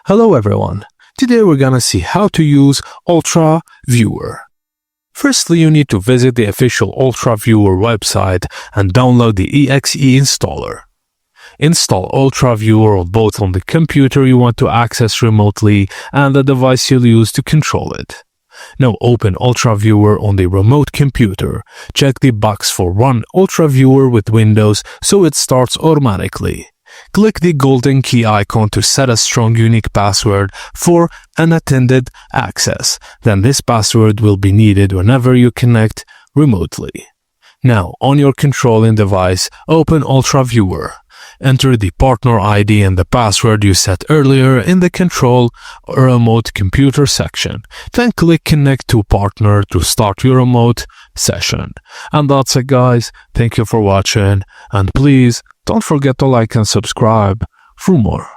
Hello everyone, today we're gonna see how to use UltraViewer. Firstly, you need to visit the official UltraViewer website and download the exe installer. Install UltraViewer both on the computer you want to access remotely and the device you'll use to control it. Now open UltraViewer on the remote computer. Check the box for Run UltraViewer with Windows so it starts automatically. Click the golden key icon to set a strong unique password for unattended access. Then this password will be needed whenever you connect remotely. Now, on your controlling device, open UltraViewer. Enter the partner ID and the password you set earlier in the Control or Remote Computer section. Then click Connect to Partner to start your remote session. And that's it, guys. Thank you for watching, and please don't forget to like and subscribe for more.